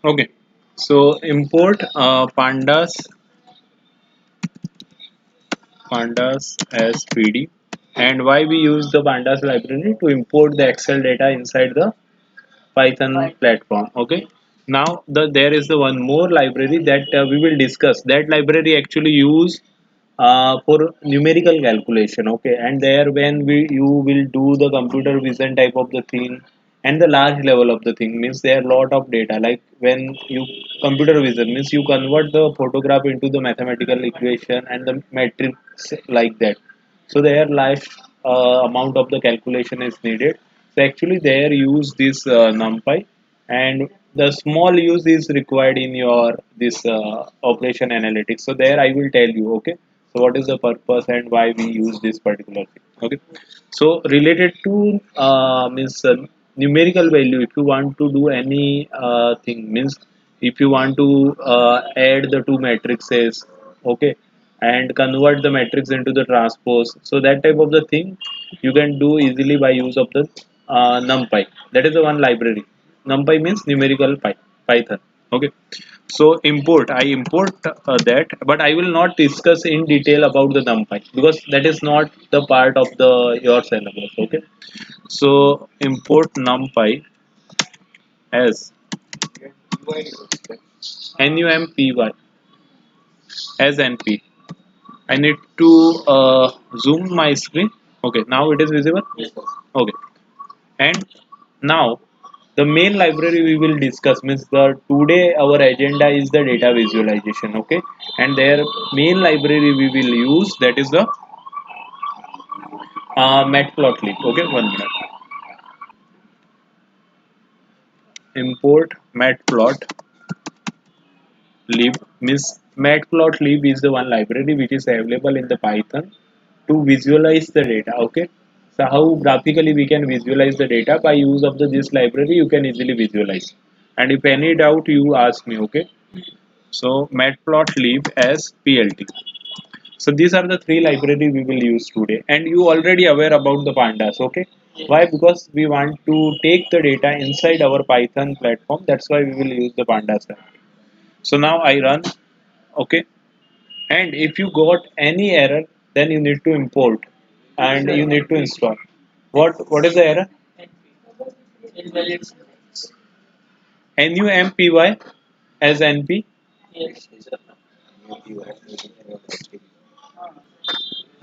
Okay, so import pandas as PD, and why we use the pandas library to import the Excel data inside the Python platform. Okay, now there is the one more library that we will discuss. That library actually use for numerical calculation. Okay, and there when we you will do the computer vision type of the thing, and the large level of the thing means there are lot of data, like when you computer vision means you convert the photograph into the mathematical equation and the matrix like that. So there large amount of the calculation is needed. So actually there use this numpy, and the small use is required in your this operation analytics. So there I will tell you. Okay, so what is the purpose and why we use this particular thing. Okay, so related to means numerical value, if you want to do any thing means if you want to add the two matrices, okay, and convert the matrix into the transpose, so that type of the thing you can do easily by use of the numpy. That is the one library. Numpy means numerical python. Okay, so I import that, but I will not discuss in detail about the numpy because that is not the part of the your syllabus. Okay, so import numpy as numpy as np. I need to zoom my screen. Okay, now it is visible. Okay, and now the main library we will discuss means the today our agenda is the data visualization. Okay, and their main library we will use, that is the Matplotlib. Okay, 1 minute. Import Matplotlib means Matplotlib is the one library which is available in the Python to visualize the data. Okay, so how graphically we can visualize the data by use of this library, you can easily visualize. And if any doubt you ask me. Okay, so Matplotlib as plt. So these are the three library we will use today, and you already aware about the pandas. Okay, why? Because we want to take the data inside our Python platform, that's why we will use the pandas library. So now I run. Okay, and if you got any error, then you need to import and you need to install. What is the error? NUMPY as NP.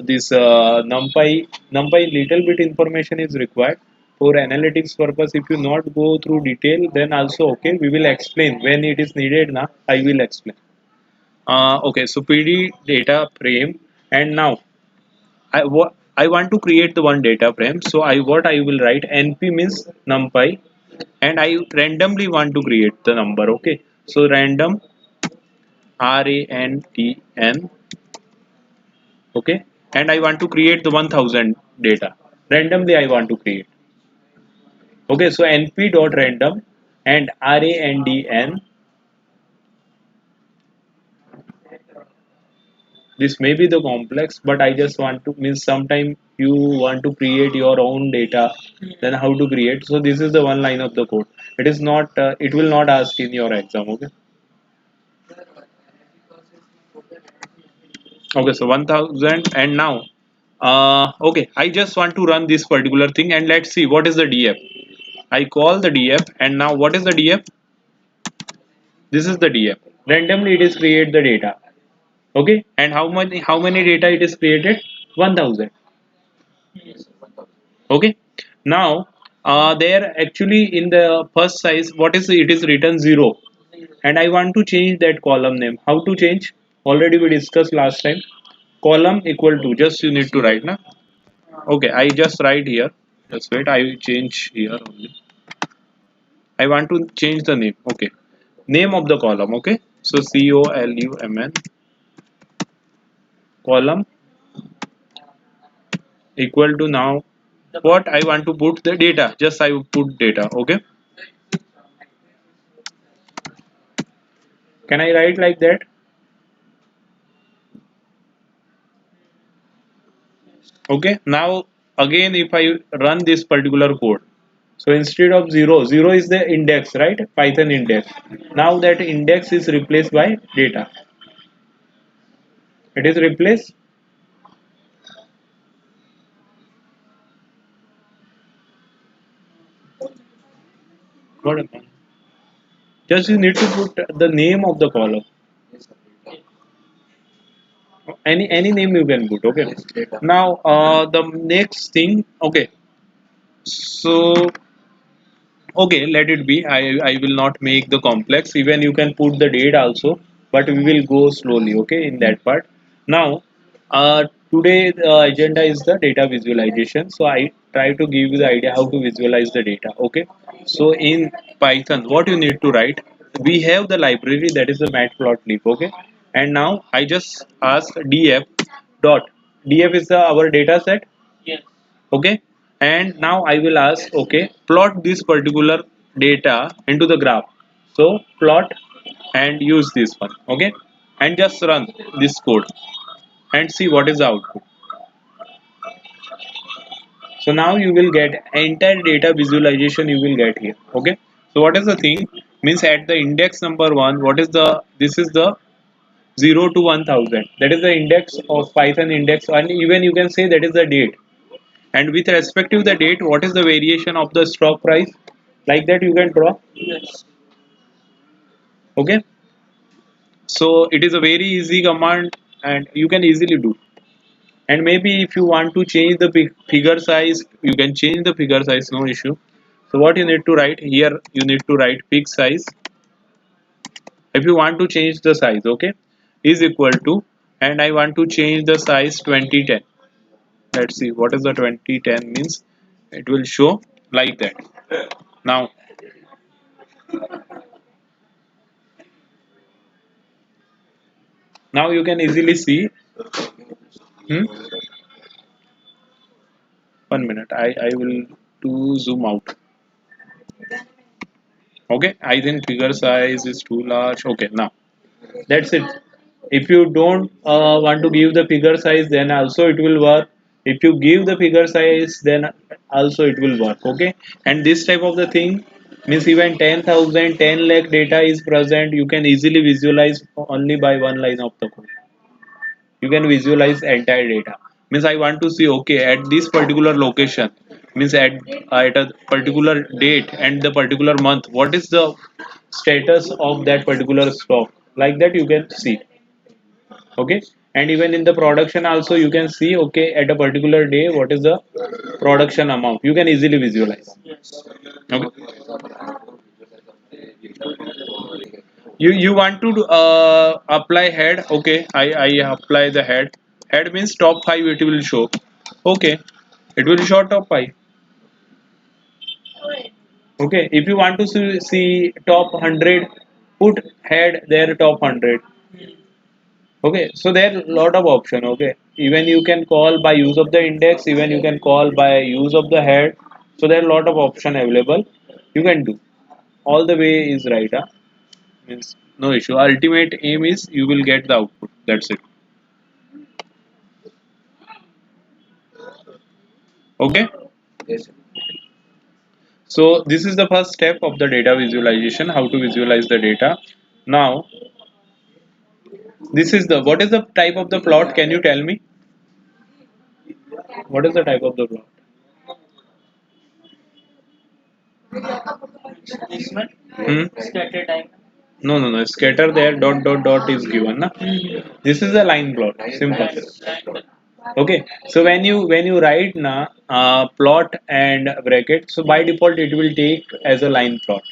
This numpy little bit information is required for analytics purpose. If you not go through detail, then also okay, we will explain when it is needed. Now I will explain. Okay, so PD data frame, and now I want to create the one data frame. So I will write np means numpy, and I randomly want to create the number. Okay, so random, randn. Okay, and I want to create the 1000 data randomly. I want to create. Okay, so np dot random and randn. This may be the complex, but I just want to means sometime you want to create your own data, then how to create. So this is the one line of the code. It is not. It will not ask in your exam. Okay. Okay. So 1000, and now. Okay. I just want to run this particular thing, and let's see what is the df. I call the df, and now what is the df? This is the df. Randomly it is create the data. Okay. And how many data it is created? 1000. Okay, now there actually in the first size, what is it is written 0, and I want to change that column name. How to change? Already we discussed last time. Column equal to, just you need to write now. Okay, I just write here. Just wait, I will change here only. I want to change the name. Okay, name of the column. Okay, so column, column equal to, now what I want to put the data, just I will put data. Okay, can I write like that? Okay, now again if I run this particular code, So instead of 0, 0 is the index, right? Python index. Now that index is replaced by data. It is replaced. What happened? Just you need to put the name of the column. Any name you can put. Okay. Now the next thing. Okay. So okay, let it be. I will not make the complex. Even you can put the date also, but we will go slowly. Okay, in that part. Now, today the agenda is the data visualization. So I try to give you the idea how to visualize the data. Okay. So in Python, what you need to write, we have the library that is the Matplotlib. Okay, and now I just ask df dot df is the our data set. Okay, and now I will ask, okay, plot this particular data into the graph. So plot and use this one. Okay, and just run this code and see what is the output. So now you will get entire data visualization you will get here. Okay, so what is the thing means at the index number 1, what is the, this is the 0 to 1000, that is the index of Python index, and even you can say that is the date. And with respect to the date, what is the variation of the stock price? Like that you can draw. Okay. So it is a very easy command and you can easily do. And maybe if you want to change the figure size, you can change the figure size, no issue. So what you need to write here, you need to write fig size. If you want to change the size, okay, is equal to, and I want to change the size 2010. Let's see what is the 2010 means. It will show like that. Now now you can easily see. Hmm? 1 minute. I will to zoom out. Okay, I think figure size is too large. Okay, now that's it. If you don't want to give the figure size, then also it will work. If you give the figure size, then also it will work. Okay, and this type of the thing means even 10,000, 10 lakh data is present. You can easily visualize only by one line of the code. You can visualize entire data. Means I want to see, okay, at this particular location, means at a particular date and the particular month, what is the status of that particular stock, like that you can see. Okay, and even in the production also you can see, okay, at a particular day what is the production amount, you can easily visualize. Okay, you want to apply head. Okay, I apply the head. Head means top 5 it will show. Okay, it will show top 5. Okay, if you want to see top 100, put head there top 100. Okay, so there are lot of option. Okay, even you can call by use of the index, even you can call by use of the head. So there are lot of option available, you can do. All the way is right, huh? Means no issue. Ultimate aim is you will get the output, that's it. Okay, so this is the first step of the data visualization, how to visualize the data. Now this is the, what is the type of the plot, can you tell me? What is the type of the plot? This one, Hmm? scatter time. No, scatter there, dot dot dot is given na? This is a line plot, simple. Okay, so when you write na plot and bracket, so by default it will take as a line plot.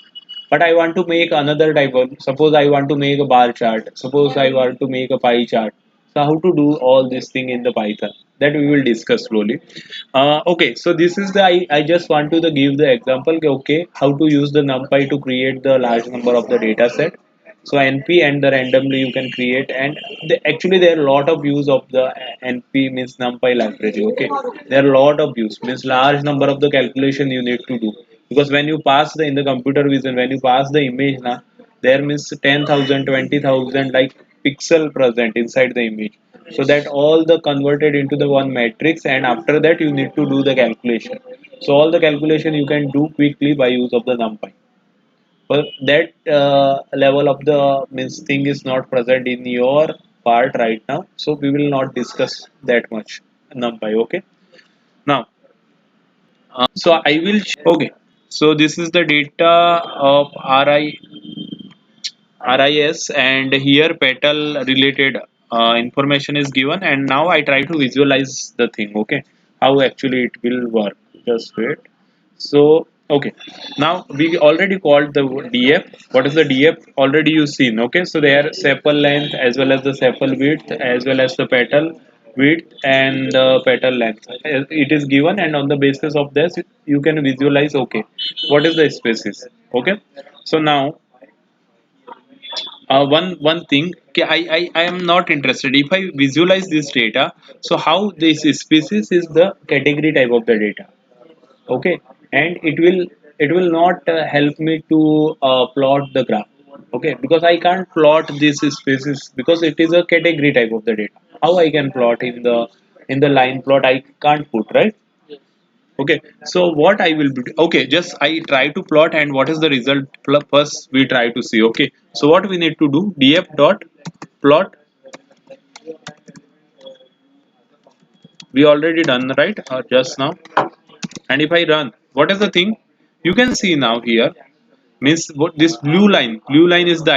But I want to make another type of, suppose I want to make a bar chart, suppose I want to make a pie chart. So how to do all this thing in the Python, that we will discuss slowly. Okay, so this is the, I just want to give the example, okay, how to use the NumPy to create the large number of the data set. So NP and the randomly you can create, and actually there are a lot of use of the NP means NumPy library. Okay, there are a lot of use means large number of the calculation you need to do, because when you pass the in the computer vision, when you pass the image na, there means 10,000, 20,000 like pixel present inside the image. so that all the converted into the one matrix, and after that you need to do the calculation. So all the calculation you can do quickly by use of the numpy. But that level of the means thing is not present in your part right now, so we will not discuss that much numpy. Okay, now so I will okay, so this is the data of RIS, and here petal related information is given, and now I try to visualize the thing. Okay, how actually it will work. Just wait. So okay, now we already called the DF. What is the DF? Already you seen. Okay, so there sepal length as well as the sepal width as well as the petal width and the petal length. It is given, and on the basis of this you can visualize. Okay, what is the species? Okay, so now one thing, okay, I am not interested if I visualize this data. So how this species is the category type of the data. Okay, and it will not help me to plot the graph. Okay, because I can't plot this species because it is a category type of the data. How I can plot in the line plot? I can't put, right? Okay, so what I will do, okay, just I try to plot, and what is the result first we try to see. Okay, so what we need to do, df dot plot, we already done, right, just now. And if I run, what is the thing you can see now here, means what this blue line is the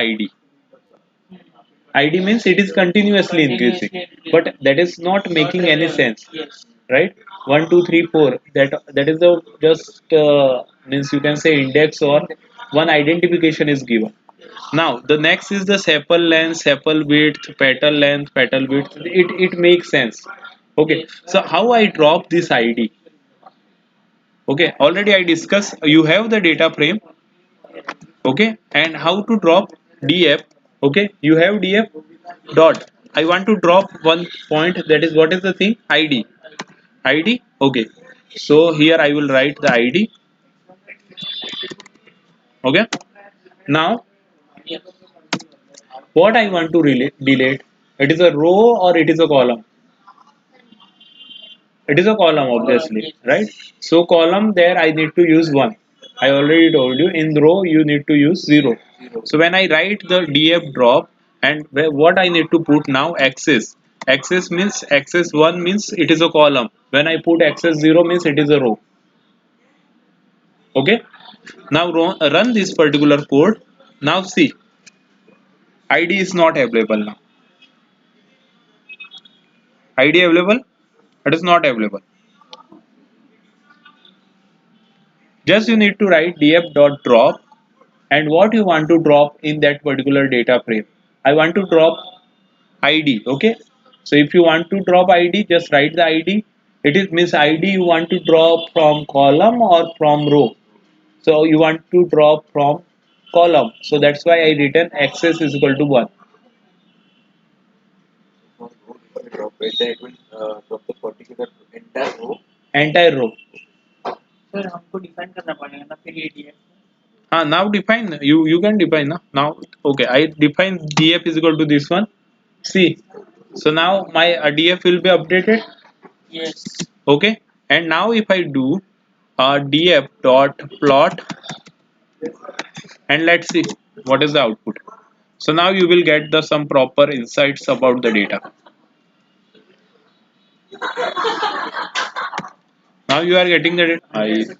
id means it is continuously increasing, but that is not making any sense, right? 1 2 3 4, that is the just means you can say index or one identification is given. Now the next is the sepal length, sepal width, petal width. It makes sense. Okay, so how I drop this id? Okay, already I discussed, you have the data frame. Okay, and how to drop df? Okay, you have df dot, I want to drop one point, that is what is the thing, id. Okay, so here I will write the id. Okay, now what I want to delete, it is a row or it is a column? It is a column, obviously, right? So column, there I need to use 1. I already told you, in row you need to use 0. So when I write the df drop, and what I need to put now, access means access 1 means it is a column, when I put access 0 means it is a row. Okay, now run this particular code. Now see, id is not available now. Id available? It is not available. Just you need to write df dot drop, and what you want to drop in that particular data frame. I want to drop id. Okay, so if you want to drop id, just write the id. It is means id you want to drop from column or from row. So you want to drop from column, so that's why I written access is equal to 1. Entire row. Now define, you can define now. Okay, I define df is equal to this one. See, so now my df will be updated. Okay, and now if I do df dot plot, and let's see what is the output. So now you will get the some proper insights about the data. Now you are getting the data.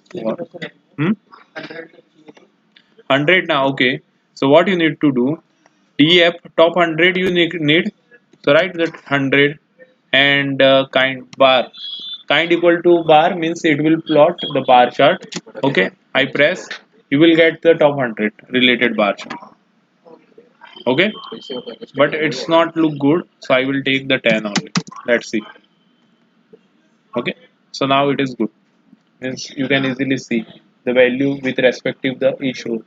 Hmm? 100 now. Okay, so what you need to do, df top 100 you need, so write that 100, and kind equal to bar means it will plot the bar chart. Okay, I press, you will get the top 100 related bar chart. Okay, but it's not look good, so I will take the 10 only. Let's see. Okay, so now it is good, means you can easily see the value with respective the each row.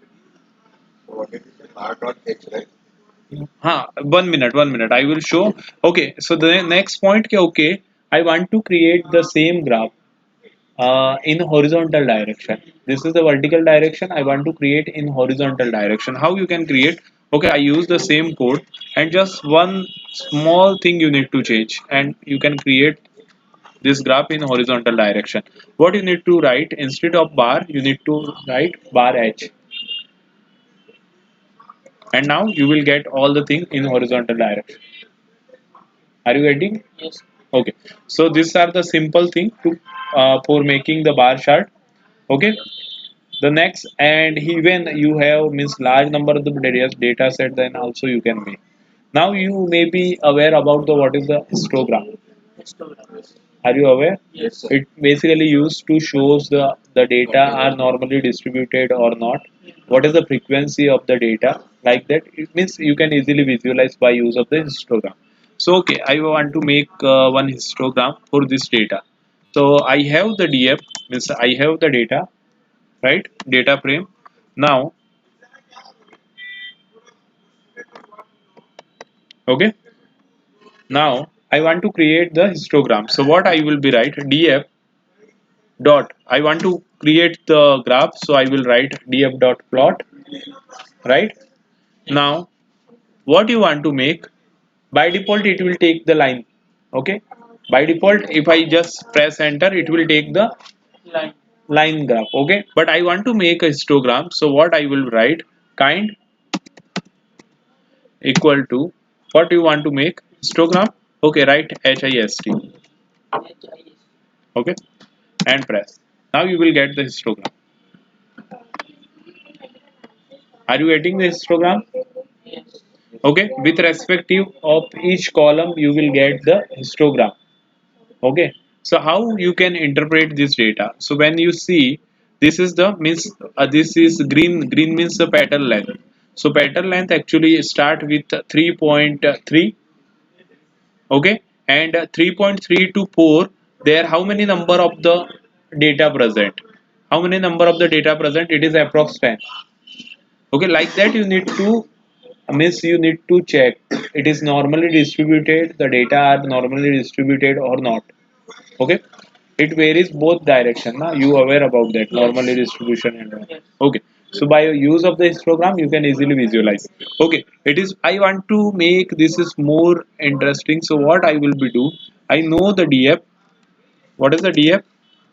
Huh, 1 minute, 1 minute. I will show. Okay, so the next point, okay, I want to create the same graph in horizontal direction. This is the vertical direction. I want to create in horizontal direction. How you can create? Okay, I use the same code, and just one small thing you need to change, and you can create this graph in horizontal direction. What you need to write, instead of bar, you need to write bar h, and now you will get all the thing in horizontal direction. Are you getting? Okay, so these are the simple thing to for making the bar chart. Okay, the next, and even you have means large number of the data set, then also you can make. Now you may be aware about the what is the histogram. Are you aware? It basically used to shows the data are normally distributed or not. What is the frequency of the data? Like that, it means you can easily visualize by use of the histogram. So okay, I want to make one histogram for this data. So I have the DF, means I have the data, right? Data frame. Now, okay. Now I want to create the histogram. So what I will be write df dot. I want to create the graph, so I will write df dot plot. Right now, what you want to make, by default it will take the line. Okay. By default, if I just press enter, it will take the line graph. Okay. But I want to make a histogram. So what I will write, kind equal to, what you want to make histogram. Okay. Write HIST. Okay, and press. Now you will get the histogram. Are you getting the histogram? Okay, with respective of each column you will get the histogram. Okay, so how you can interpret this data? So when you see, this is the means, this is green means the pattern length. So pattern length actually start with 3.3. Okay, and 3.3 to 4, there how many number of the data present? How many number of the data present? It is approx 10. Okay, like that you need to, means you need to check it is normally distributed, the data are normally distributed or not. Okay, it varies both direction. Now you aware about that normally distribution and all. Okay, so by use of the histogram you can easily visualize. Okay, it is, I want to make this is more interesting. So what I will be do, I know the df. What is the df?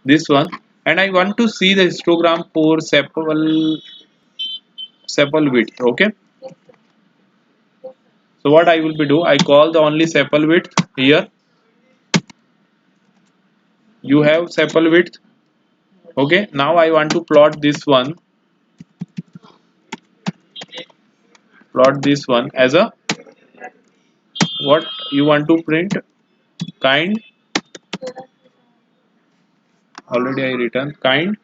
This one. And I want to see the histogram for sepal width. Okay, so what I will be do, I call the only sepal width here. You have sepal width. Okay, now I want to plot this one, plot this one as a, what you want to print, kind, already I written kind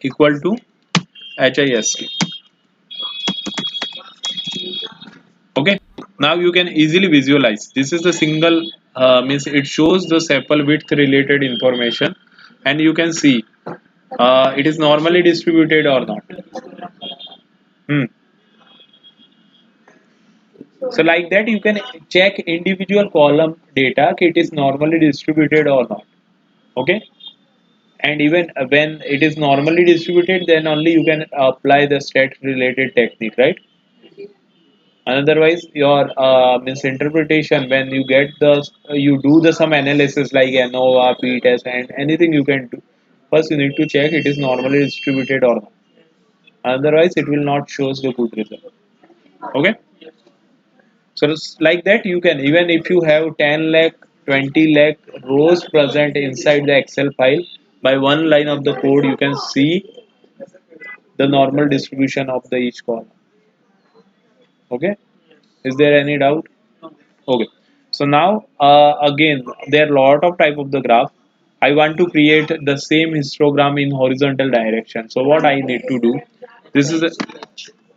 equal to HIST. Okay, now you can easily visualize. This is the single, means it shows the sepal width related information, and you can see it is normally distributed or not. Hmm. So like that you can check individual column data it is normally distributed or not. Okay, and even when it is normally distributed, then only you can apply the stat related technique, right? And otherwise your misinterpretation, when you get the, you do the some analysis like ANOVA, p-test and anything you can do, first you need to check it is normally distributed or not. Otherwise it will not shows the good result. Okay, so it's like that you can, even if you have 10 lakh, 20 lakh rows present inside the Excel file, by one line of the code you can see the normal distribution of the each column. Okay, is there any doubt? Okay, so now again there are lot of type of the graph. I want to create the same histogram in horizontal direction. So what I need to do, this is a,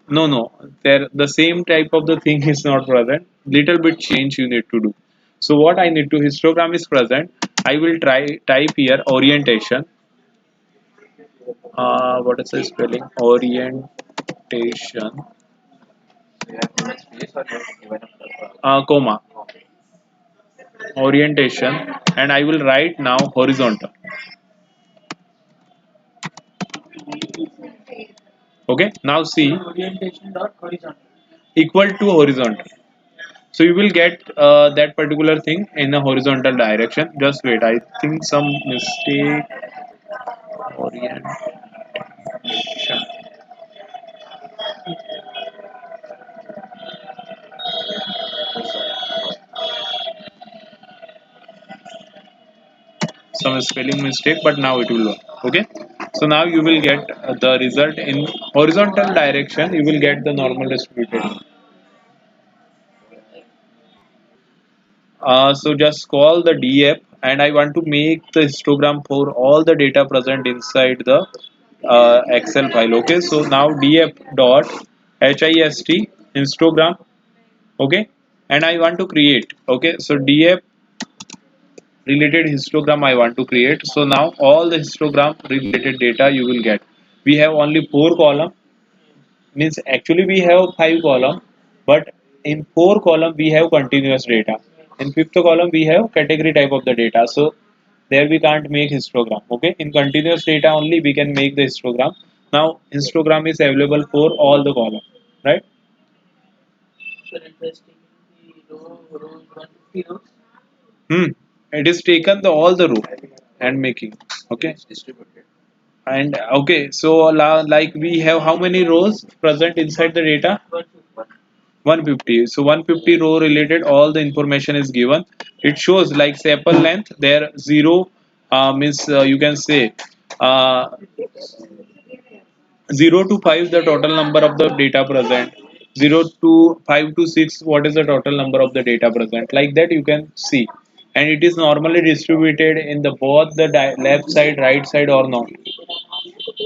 no, there the same type of the thing is not present, little bit change you need to do. So what I need to, histogram is present, I will try type here orientation, what is the spelling, orientation, comma, orientation, and I will write now horizontal. Okay, now see, equal to horizontal. So you will get that particular thing in a horizontal direction. Just wait, I think some mistake. Orientation. Some spelling mistake, but now it will work. Okay, so now you will get the result in horizontal direction. You will get the normal distributed. So just call the df, and I want to make the histogram for all the data present inside the excel file. Okay, so now df dot hist histogram. Okay, and I want to create. Okay, so df related histogram I want to create. So now all the histogram related data you will get. We have only 4 column, means actually we have 5 column, but in 4 column we have continuous data. In fifth column we have category type of the data. So there we can't make histogram. Okay, in continuous data only we can make the histogram. Now histogram is available for all the column, right? Hmm. It is taken the all the row and making. Okay. And okay, so like we have how many rows present inside the data? 150. So 150 row related all the information is given. It shows like sample length there 0 means you can say uh, 0 to 5 the total number of the data present, 0 to 5 to 6 what is the total number of the data present, like that you can see. And it is normally distributed in the both the left side right side or not.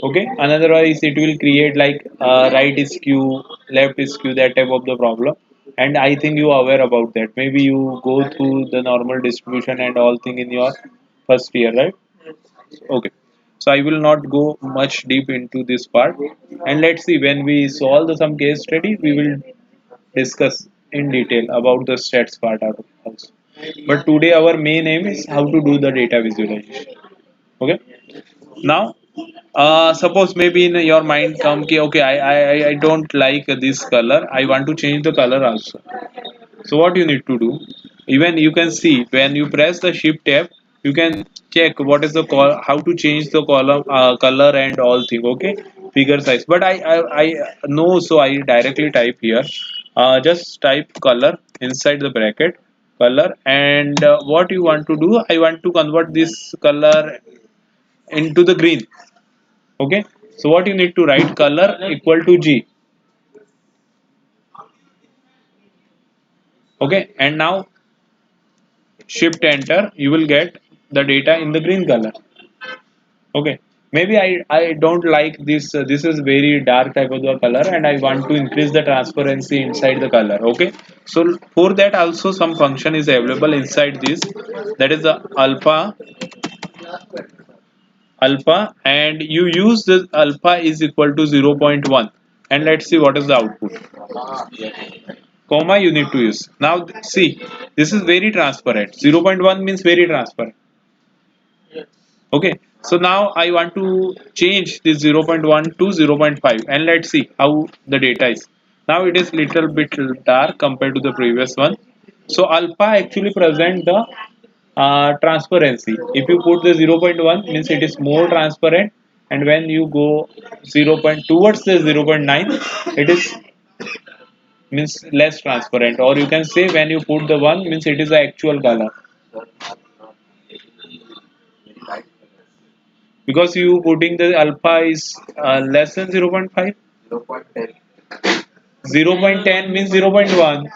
Okay, otherwise it will create like right skew, left skew, that type of the problem. And I think you are aware about that. Maybe you go through the normal distribution and all thing in your first year, right? Okay, so I will not go much deep into this part, and let's see when we solve some case study we will discuss in detail about the stats part also. But today our main aim is how to do the data visualization. Okay, now suppose maybe in your mind come ki, okay, I don't like this color, I want to change the color also. So what you need to do, even you can see when you press the shift tab you can check what is the how to change the column color and all thing. Okay, figure size, but I know, so I directly type here, just type color inside the bracket color, and what you want to do, I want to convert this color into the green. Okay, so what you need to write, color equal to G. Okay, and now shift enter, you will get the data in the green color. Okay, maybe I don't like this, this is very dark type of the color and I want to increase the transparency inside the color. Okay, so for that also some function is available inside this, that is the alpha, and you use this alpha is equal to 0.1, and let's see what is the output. Comma you need to use. Now see, this is very transparent. 0.1 means very transparent. Okay, so now I want to change this 0.1 to 0.5, and let's see how the data is. Now it is little bit dark compared to the previous one. So alpha actually present the transparency. If you put the 0.1 means it is more transparent, and when you go 0. Towards the 0.9 it is means less transparent, or you can say when you put the 1 means it is the actual color, because you putting the alpha is less than 0.5. 0.10 means 0.1,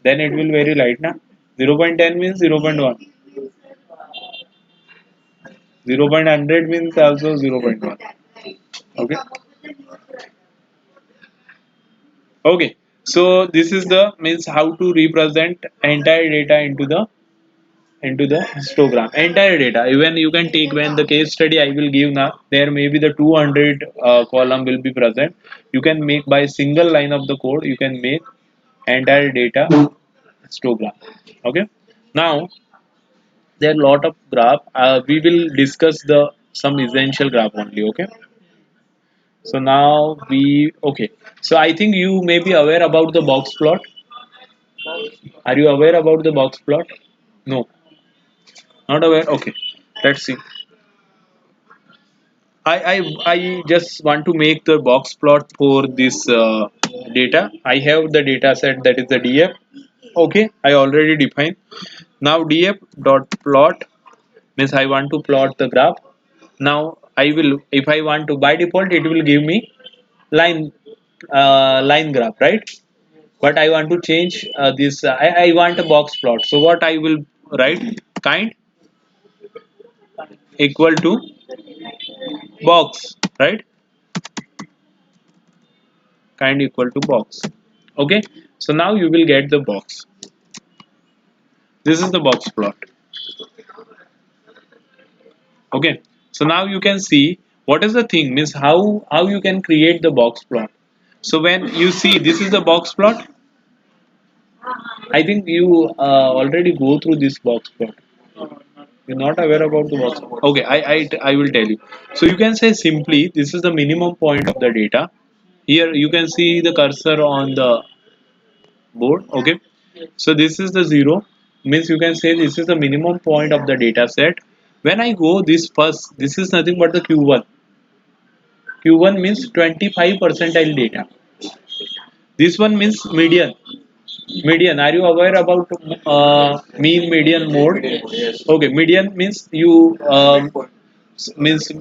then it will very light na. 0.10 means 0.1, 0.100 means also 0.1. Okay, okay, so this is the means how to represent entire data into the histogram, entire data. Even you can take when the case study I will give now, there may be the 200 column will be present. You can make by single line of the code, you can make entire data histogram. Okay, now there are lot of graph, we will discuss the some essential graph only. Okay, so now we okay. So I think you may be aware about the box plot. Are you aware about the box plot? No, not aware. Okay, let's see. I just want to make the box plot for this data. I have the data set, that is the df. Okay, I already defined. Now df dot plot means I want to plot the graph. Now I will, if I want to, by default it will give me line line graph, right? But I want to change this. I want a box plot. So what I will write? Kind equal to box, right? Kind equal to box. Okay, so now you will get the box. This is the box plot. Okay, so now you can see what is the thing, means how you can create the box plot. So when you see this is the box plot, I think you already go through this box plot. You're not aware about the box plot. Okay, I will tell you. So you can say simply this is the minimum point of the data. Here you can see the cursor on the board. Okay, so this is the 0, means you can say this is the minimum point of the data set. When I go this first, this is nothing but the q1. q1 means 25 percentile data. This one means median. Median, are you aware about mean median mode? Okay, median means you means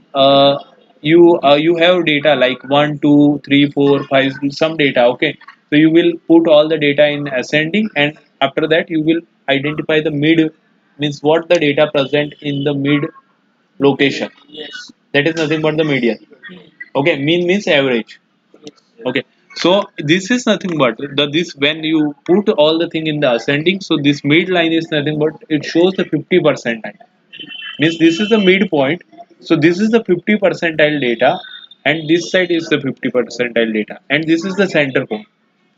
you have data like 1 2 3 4 5, some data. Okay, so you will put all the data in ascending, and after that you will identify the mid, means what the data present in the mid location. That is nothing but the median. Okay, mean means average. Okay, so this is nothing but the this when you put all the thing in the ascending, so this mid line is nothing but it shows the 50 percentile, means this is the midpoint. So this is the 50 percentile data, and this side is the 50 percentile data, and this is the center point.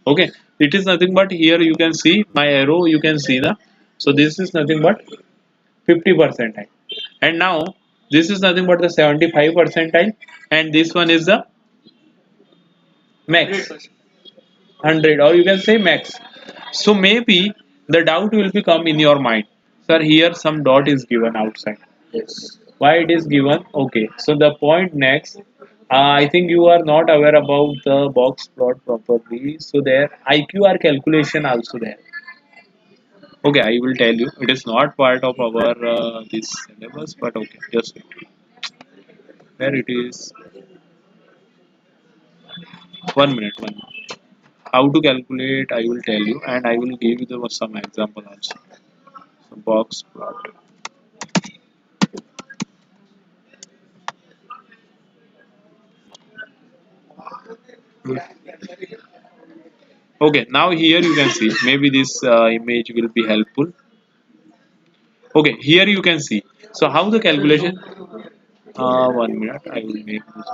Okay, it is nothing but here you can see my arrow, you can see the, so this is nothing but 50 percentile, and now this is nothing but the 75 percentile, and this one is the max 100, or you can say max. So maybe the doubt will become in your mind, sir, here some dot is given outside. Why it is given? Okay, so the point next, I think you are not aware about the box plot properly, so there IQR calculation also there. Okay, I will tell you, it is not part of our this syllabus, but okay, just where it is. 1 minute. How to calculate, I will tell you, and I will give you some example also. So box plot. Okay, now here you can see, maybe this image will be helpful. Okay, here you can see. So how the calculation? 1 minute, I will make this.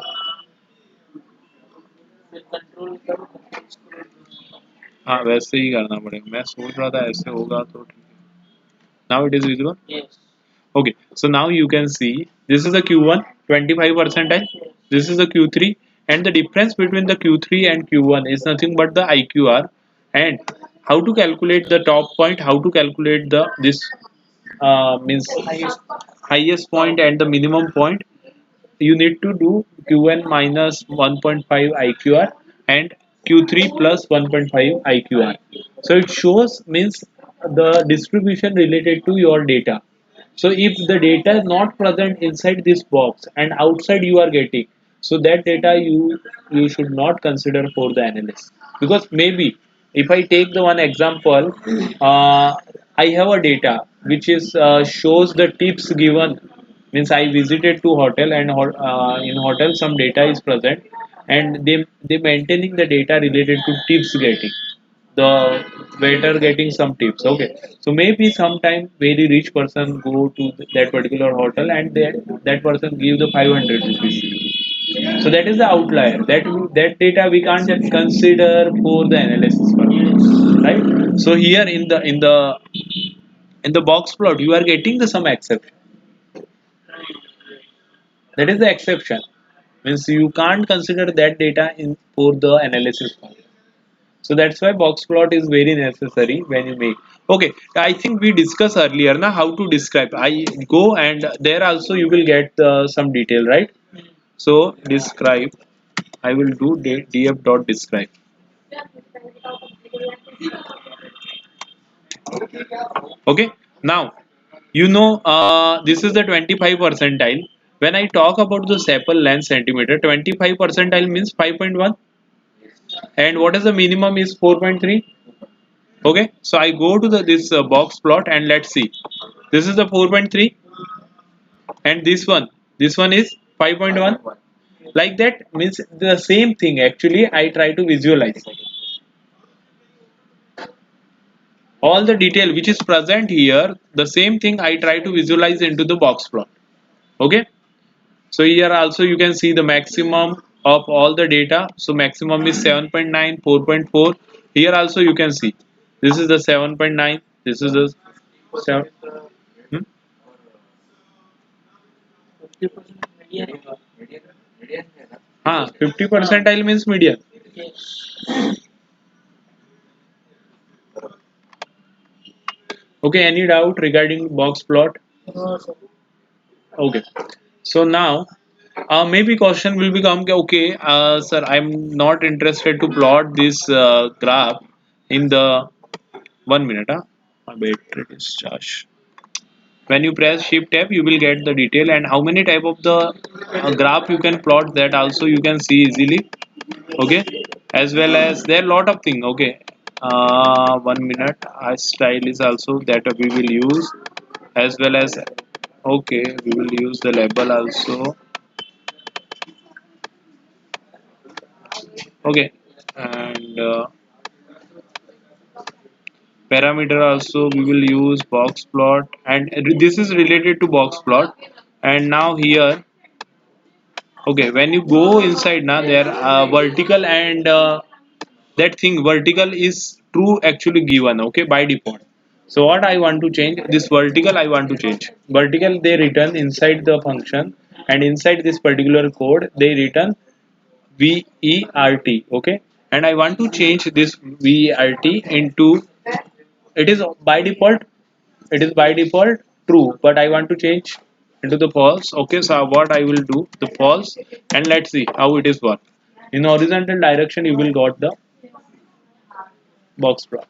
हाँ वैसे ही करना पड़ेगा, मैं सोच रहा था ऐसे होगा तो ठीक है. Now it is visible. Okay, so now you can see this is the q1 25 percentile. This is the q3, and the difference between the q3 and q1 is nothing but the IQR. And how to calculate the top point? How to calculate the this means highest point and the minimum point? You need to do q1 minus 1.5 IQR and q3 plus 1.5 IQR. So it shows means the distribution related to your data. So if the data is not present inside this box and outside you are getting, so that data you should not consider for the analysis. Because maybe if I take the one example, I have a data which is shows the tips given, means I visited to hotel, and in hotel some data is present, and they maintaining the data related to tips getting, the waiter getting some tips. Okay, so maybe sometime very rich person go to that particular hotel, and that person give the 500 rupees. So that is the outlier, that data we can't just consider for the analysis purpose, right? So here in the box plot you are getting the some exception. That is the exception. Means you can't consider that data in for the analysis part. So that's why box plot is very necessary when you make. Okay, I think we discussed earlier na how to describe. I go and there also you will get some detail, right? So describe. I will do df dot describe. Okay. Now you know this is the 25 percentile. When I talk about the sample length centimeter, 25 percentile means 5.1, and what is the minimum is 4.3. Okay, so I go to the this box plot and let's see. This is the 4.3 and this one is 5.1. Like that means the same thing actually I try to visualize. All the detail which is present here, the same thing I try to visualize into the box plot. Okay, so here also you can see the maximum of all the data. So maximum is 7.9, 4.4. Here also you can see this is the 7.9, this is the 7. Hmm? 50 percentile means median. Okay, any doubt regarding box plot? Okay, so now maybe question will become okay, sir, I'm not interested to plot this graph in the 1 minute. My battery discharge. When you press shift tab, you will get the detail and how many type of the graph you can plot, that also you can see easily. Okay, as well as there are lot of things. Okay, 1 minute. Style is also that we will use, as well as okay we will use the label also. Okay, and parameter also we will use box plot, and this is related to box plot. And now here, okay, when you go inside now there vertical and that thing vertical is true actually given, okay, by default. So what I want to change, this vertical I want to change. Vertical they return inside the function, and inside this particular code they return vert. Okay, and I want to change this vert into, it is by default, it is by default true, but I want to change into the false. Okay, so what I will do the false, and let's see how it is work. In horizontal direction you will got the box plot.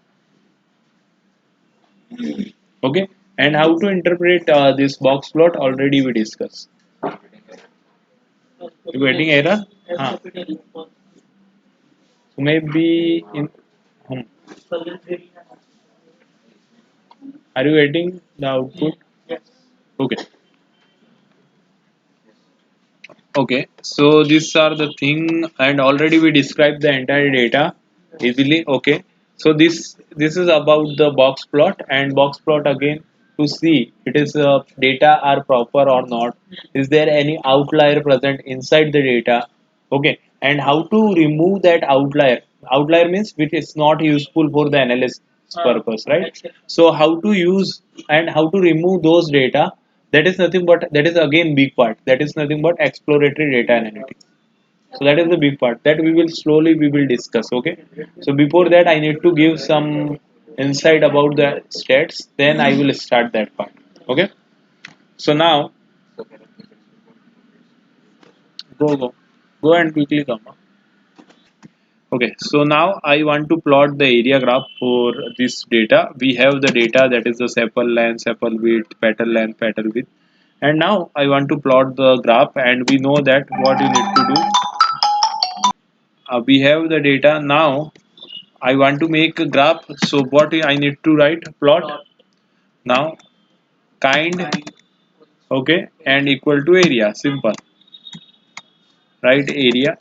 Okay, and how to interpret this box plot already we discussed. You getting error? So maybe in hmm. Are you getting the output? Okay. Okay, so these are the thing, and already we described the entire data easily. Okay, so this is about the box plot, and box plot again to see it is data are proper or not. Is there any outlier present inside the data? Okay, and how to remove that outlier? Outlier means which is not useful for the analysis purpose, right? So how to use and how to remove those data, that is nothing but, that is again big part, that is nothing but exploratory data analytics. So that is the big part that we will slowly we will discuss. Okay, so before that I need to give some insight about the stats, then I will start that part. Okay, so now go and quickly come up. Okay, so now I want to plot the area graph for this data. We have the data, that is the sepal length, sepal width, petal length, petal width. And now I want to plot the graph, and we know that what you need to do. We have the data. Now I want to make a graph. So what I need to write? Plot. Now kind, okay, and equal to area. Simple. Write area.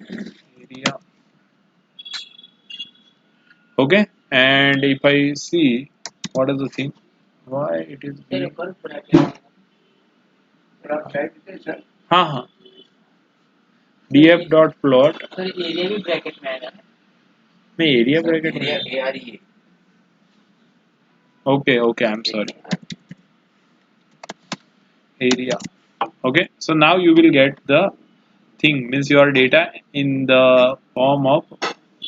Area. Okay, and if I see what is the thing, why it is being... हाँ हाँ df dot plot नहीं area bracket में okay okay I'm sorry area. Okay, so now you will get the thing, means your data in the form of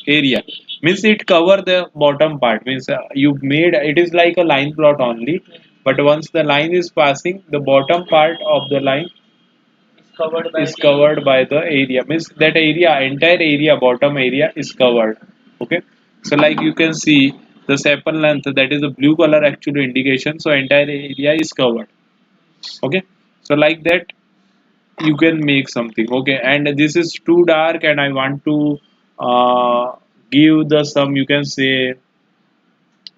area, means it cover the bottom part, means you made it is like a line plot only, but once the line is passing, the bottom part of the line is covered by the area, means that area, entire area, bottom area is covered. Okay, so like you can see the sepal length, that is the blue color actually indication, so entire area is covered. Okay, so like that you can make something. Okay, and this is too dark and I want to give the some, you can say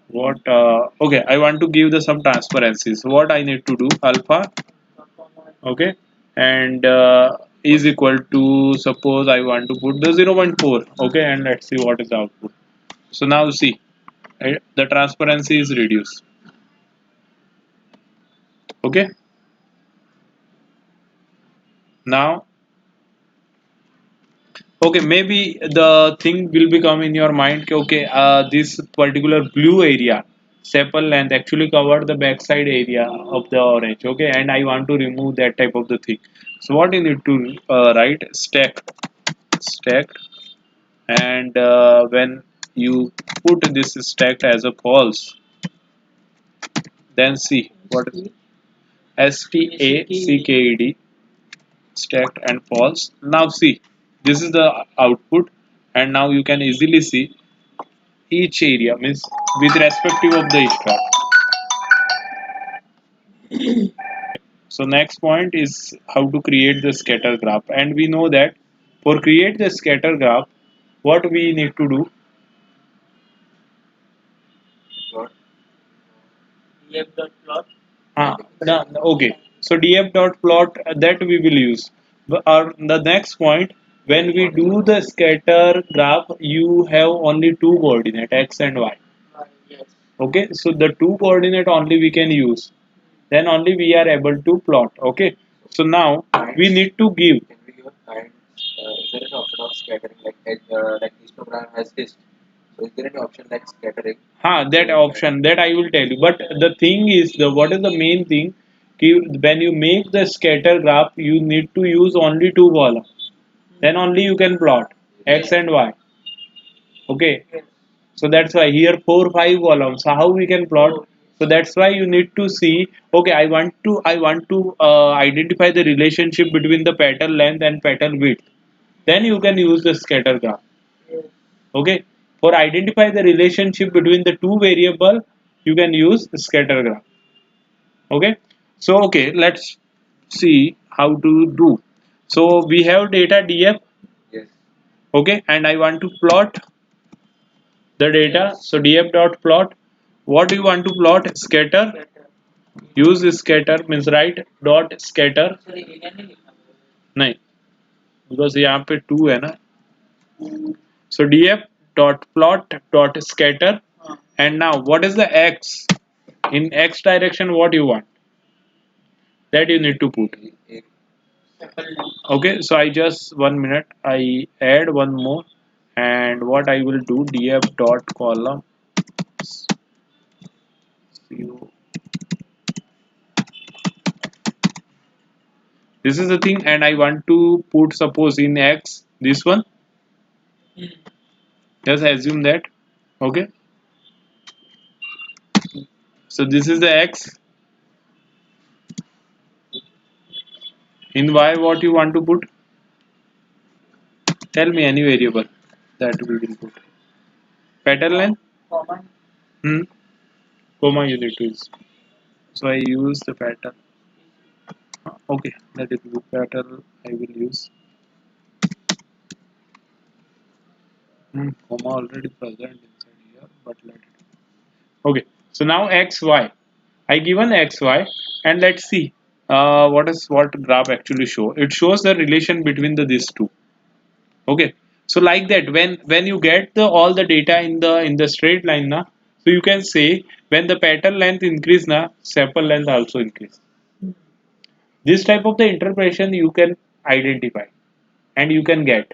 what, okay, I want to give the some transparency, so what I need to do, alpha, okay, and is equal to, suppose I want to put the 0.4. Okay, and let's see what is the output. So now see, the transparency is reduced. Okay, now, okay, maybe the thing will become in your mind, okay, this particular blue area sepal length actually cover the backside area of the orange. Okay, and I want to remove that type of the thing. So what you need to write, stacked, and when you put this stacked as a false, then see what is stacked, stacked and false. Now see, this is the output, and now you can easily see each area, means with respective of the star. So next point is how to create the scatter graph, and we know that for create the scatter graph, what we need to do, okay, so df dot plot, that we will use. Or the next point, when we do the scatter graph, you have only two coordinate, x and y. Okay, so the two coordinate only we can use, then only we are able to plot. Okay, so now we need to give, that option that I will tell you, but the thing is, the what is the main thing, when you make the scatter graph you need to use only two columns, then only you can plot x and y. Okay, so that's why here 4 5 columns, so how we can plot? So that's why you need to see, okay, I want to identify the relationship between the petal length and petal width, then you can use the scatter graph. Okay, for identify the relationship between the two variable, you can use scatter graph. Okay, so okay, let's see how to do. So we have data df. Okay, and I want to plot the data, so df dot plot, what do you want to plot? Scatter. Use scatter, means right dot scatter, नहीं, because यहाँ पे 2 है ना. So df dot plot dot scatter, and now what is the x, in x direction what you want, that you need to put. Okay, so I just 1 minute, I add one more, and what I will do, df dot column 0. This is the thing, and I want to put, suppose in x this one, just assume that. Okay, so this is the x. In y what you want to put, tell me any variable that we will put. Petal length, hmm, comma you need to use, so I use the petal. Okay, let it be petal, I will use, comma already present inside here, but let it. Okay, so now x y, I given x y, and let's see what graph actually show. It shows the relation between these two. Okay, so like that, when you get the all the data in the straight line na, so you can say when the petal length increase na, sepal length also increase. This type of the interpretation you can identify and you can get.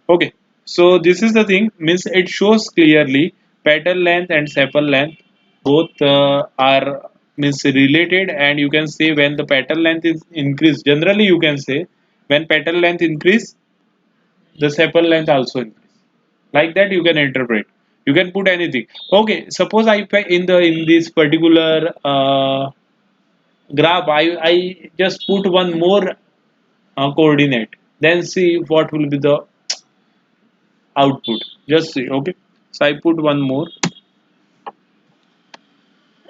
Okay, so this is the thing, means it shows clearly petal length and sepal length. both are means related, and you can say when the petal length is increased, generally you can say when petal length increase, the sepal length also increase. Like that you can interpret. You can put anything. Okay, suppose I in this particular graph, I just put one more coordinate, then see what will be the output. Just see. Okay, so I put one more.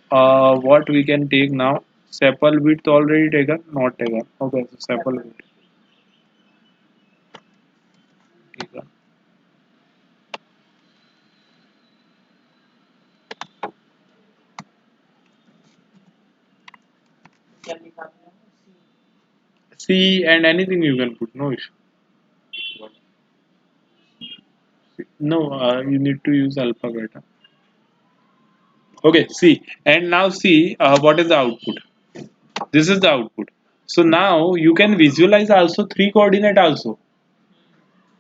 What we can take now? Sepal width already taken, not taken. Okay, so sepal width taken. C and anything you can put, no issue. No, you need to use alpha beta. Okay, see, and now see what is the output. This is the output. So now you can visualize also three coordinate also.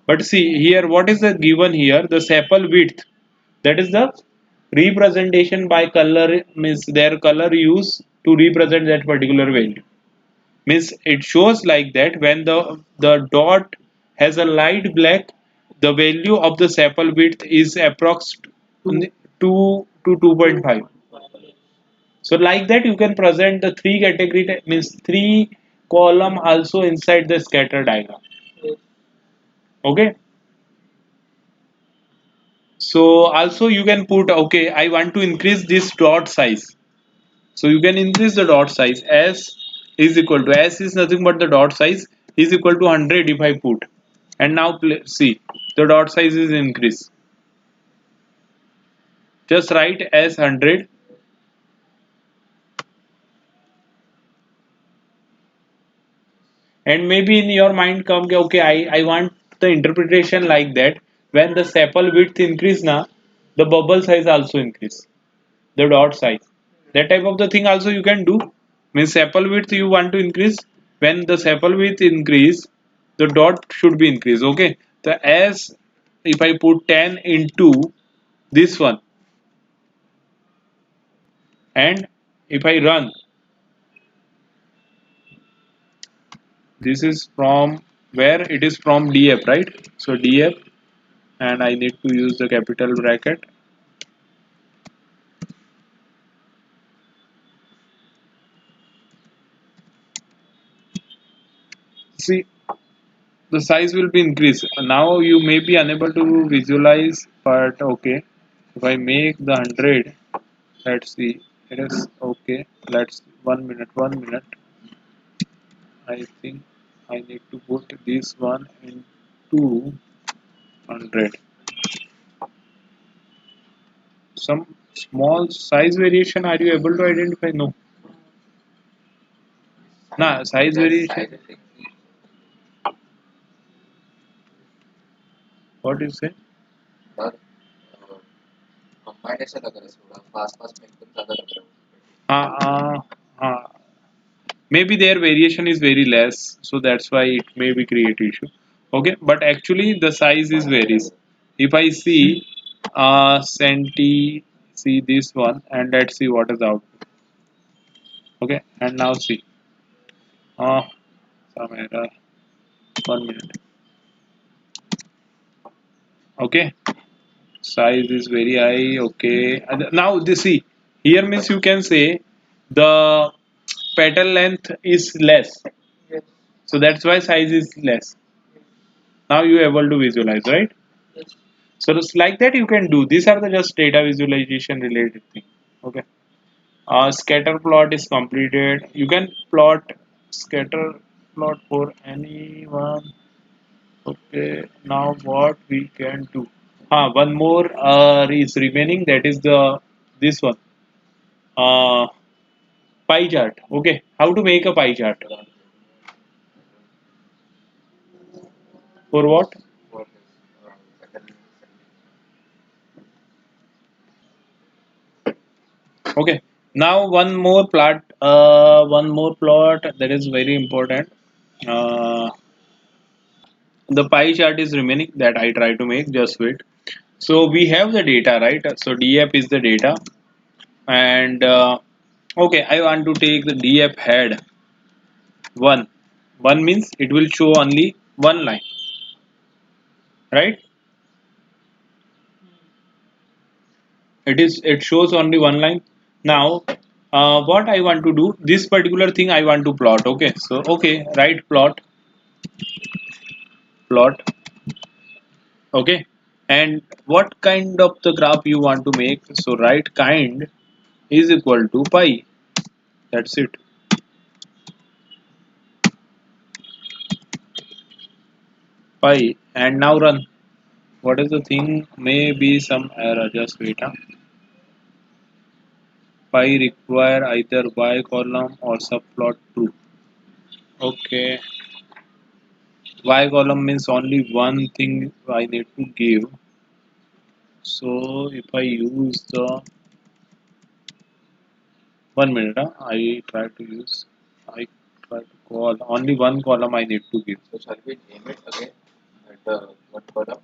But see here, what is the given here? The sepal width. That is the representation by color, means their color used to represent that particular value. Means it shows like that when the dot has a light black, the value of the sepal width is approx 2 to 2.5. So like that you can present the three category, means three column also inside the scatter diagram. Okay, so also you can put, okay, I want to increase this dot size, so you can increase the dot size. S is equal to, S is nothing but the dot size is equal to 100 if I put, and now see the dot size is increased. Just write as 100, and maybe in your mind come okay, I want the interpretation like that when the sepal width increase now, the bubble size also increase, the dot size, that type of the thing also you can do. Means sepal width you want to increase, when the sepal width increase, the dot should be increased. Okay, the as if I put 10 into this one, and if I run, this is from where, it is from df, right? So df, and I need to use the capital bracket. See, the size will be increased. Now you may be unable to visualize, but okay, if I make the 100, let's see, it is okay. Let's 1 minute, 1 minute. I think I need to put this one into 100. Some small size variation, are you able to identify? No. Nah, size variation. What do you say? Uh, uh, uh, Maybe their variation is very less, so that's why it may be create issue. Okay, but actually the size is varies. If I see centi, see this one, and let's see what is out. Okay, and now see some error. 1 minute. Okay, size is very high. Okay, and now this, see here means you can say the petal length is less, so that's why size is less. Now you are able to visualize, right? So just like that you can do. These are the just data visualization related thing. Okay. Scatter plot is completed. You can plot scatter plot for anyone. Okay. Now what we can do? One more is remaining. That is the this one. Uh, Pie chart. Okay. How to make a pie chart? For what? Okay. Now one more plot that is very important. Uh, the pie chart is remaining that I try to make. Just wait. So we have the data, right? So df is the data. and okay, I want to take the df head 1. 1 means it will show only one line, right? It shows only one line. Now what I want to do, this particular thing I want to plot. Okay, so okay, write plot. Okay, and what kind of the graph you want to make? So write kind is equal to pi. That's it. Pi, and now run. What is the thing? Maybe some error. Just wait. Pi require either y column or subplot 2. Okay, y column means only one thing I need to give. So if I use the 1 minute, I try to use, I try to call only one column I need to give. So shall we name it again at the what column?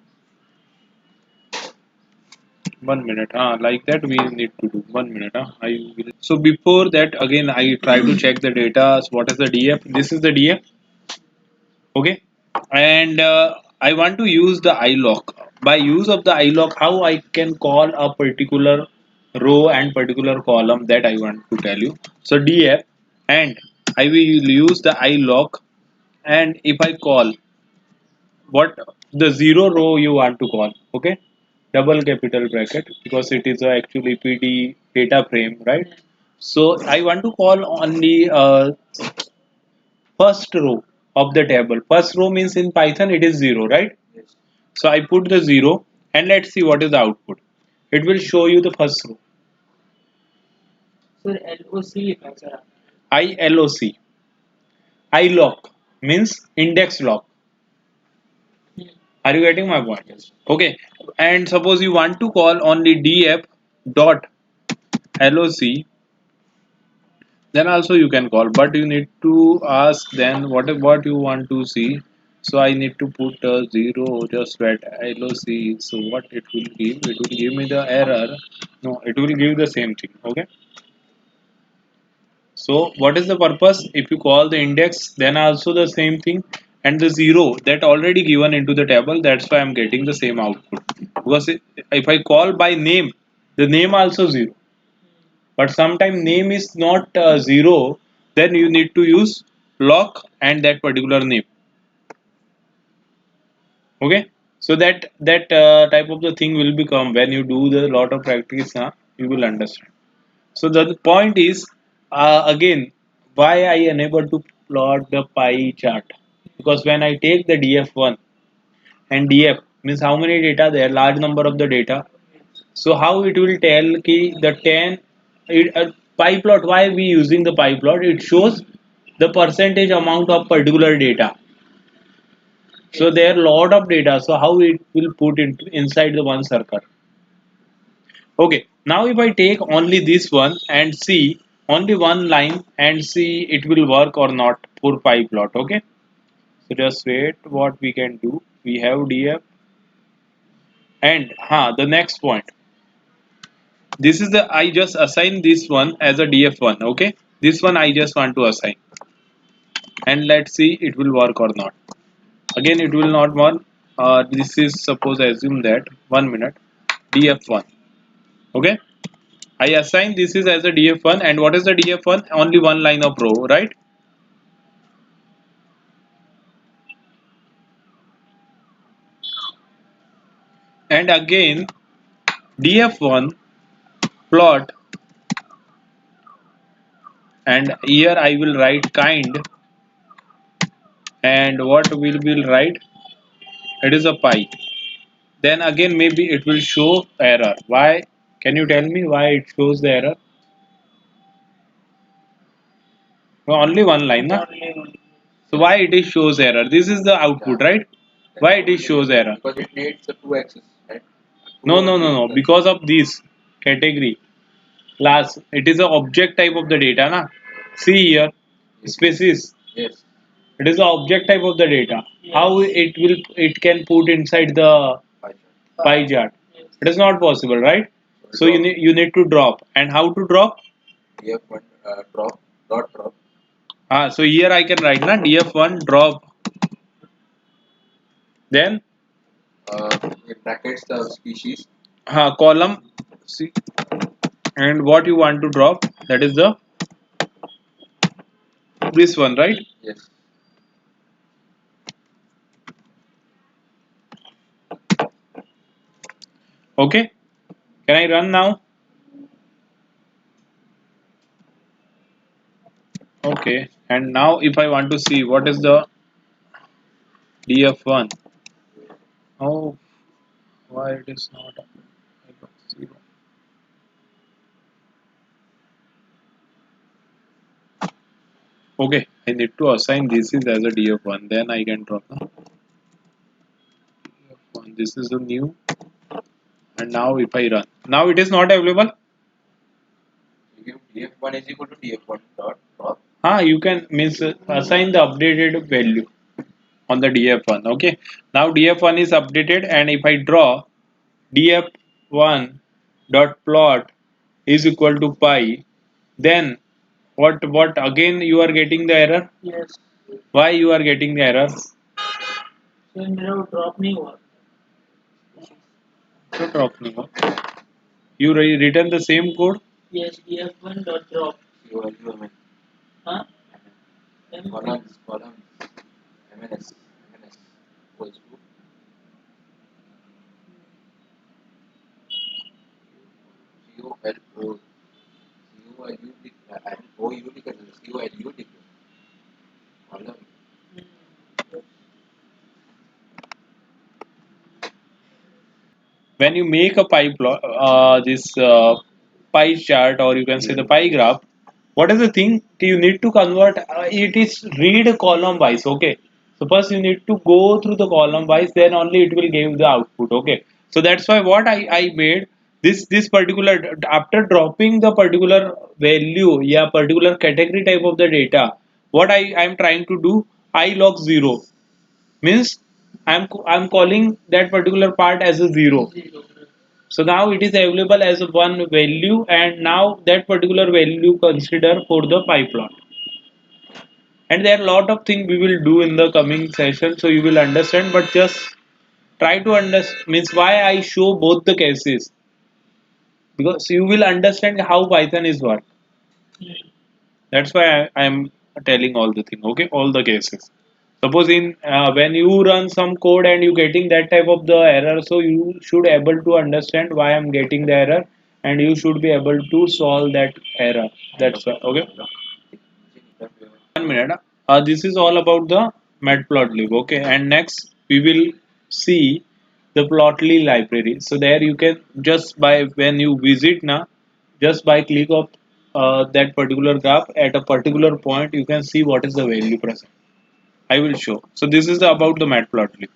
1 minute, like that we need to do 1 minute. I will. So before that, again I try to check the data. So what is the DF? This is the DF. Okay, and I want to use the ilock. By use of the ilock, how I can call a particular row and particular column, that I want to tell you. So df, and I will use the ilock, and if I call what the zero row you want to call, okay, double capital bracket, because it is actually pd data frame, right? So I want to call only first row of the table. First row means in Python it is 0, right? Yes. So I put the 0, and let's see what is the output. It will show you the first row. Sir, LOC sir. ILOC. ILOC means index lock. Are you getting my point? Yes. Okay. And suppose you want to call only df dot loc, then also you can call, but you need to ask then what you want to see. So I need to put 0, just write loc. So what it will give, it will give me the error. No, it will give the same thing. Okay, so what is the purpose? If you call the index, then also the same thing, and the 0 that already given into the table, that's why I'm getting the same output. Because if I call by name, the name also 0, but sometimes name is not 0, then you need to use lock and that particular name. Okay, so that type of the thing will become when you do the lot of practice, you will understand. So the point is, again, why I enable to plot the pie chart, because when I take the df1, and df means how many data there, large number of the data. So how it will tell ki the 10, pie plot, why we using the pie plot? It shows the percentage amount of particular data. So there are lot of data. So how it will put into inside the one circle. Okay. Now if I take only this one and see only one line and see it will work or not for pie plot. Okay. So just wait. What we can do? We have df, and the next point. This is the, I just assign this one as a df1. Okay, this one I just want to assign, and let's see it will work or not. Again it will not work. This is, suppose I assume that 1 minute df1. Okay, I assign this is as a df1, and what is the df1? Only one line of row, right? And again df1 plot, and here I will write kind, and what will write, it is a pi. Then again maybe it will show error. Why? Can you tell me why it shows the error? No, only one line, na? So why it is shows error? This is the output, right? Why it is shows error? Because it needs the two axes, right? No. Because of this category class, it is an object type of the data, na? See here, Yes. species. Yes. It is the object type of the data. How it can put inside the Pie chart. pie chart? It is not possible, right? So you need to drop. And how to drop? df1 drop dot drop. So here I can write na df1 drop. Then In brackets the species. column C, and what you want to drop, that is the this one, right? Yes. Okay, can I run now? Okay, and now if I want to see what is the df1, oh, why it is not zero? Okay, I need to assign this is as a df1, then I can drop the df1. This is the new, and now if I run, now it is not available. You give df1 is equal to df1 dot drop. You can means assign the updated value on the df1. Okay, now df1 is updated, and if I draw df1 dot plot is equal to pi, then what again you are getting the error? Yes. Why you are getting the error? So instead of drop me what? So drop no. You written the same code. Yes, df1 dot drop. UMN. Huh? M Columns MNS equals to COLO COLU लिखा COLU लिखा column. When you make a pie plot, this pie chart, or you can say the pie graph, what is the thing you need to convert? It is read column wise. Okay, so first you need to go through the column wise, then only it will give the output. Okay, so that's why what I made this particular, after dropping the particular value, yeah, particular category type of the data, what I am trying to do, I log 0 means I'm calling that particular part as a 0. zero. So now it is available as a one value, and now that particular value consider for the pie plot. And there are a lot of things we will do in the coming session, so you will understand. But just try to understand means why I show both the cases, because you will understand how Python is work. That's why I am telling all the thing. Okay, all the cases. Suppose in when you run some code and you getting that type of the error, so you should able to understand why I'm getting the error, and you should be able to solve that error. That's why. Okay, 1 minute. This is all about the Matplotlib. Okay, and next we will see the Plotly library. So there you can just by when you visit now, just by click of that particular graph at a particular point, you can see what is the value present. I will show. So this is about the Matplotlib.